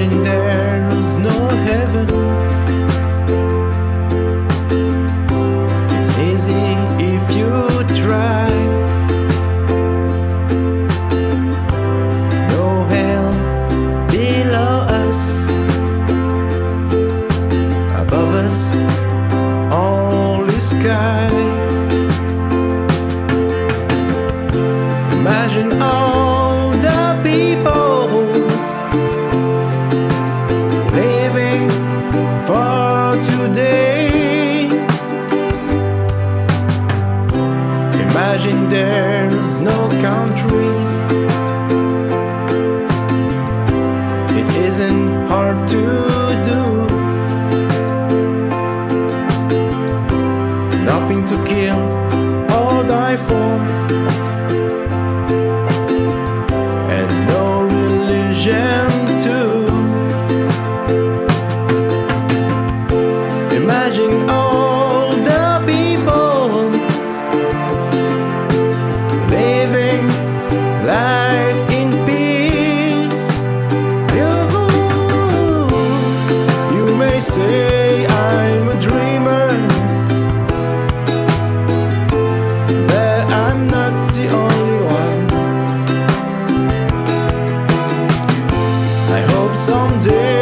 Imagine there's no heaven. It's easy if you try. No hell below us, above us only sky. Imagine all the people living for today. Imagine there's no countries. It isn't hard to do. Nothing to kill or die for, and no religion too. Imagine all the people living life in peace. You may say I'm a dreamer, but I'm not the only one. I hope someday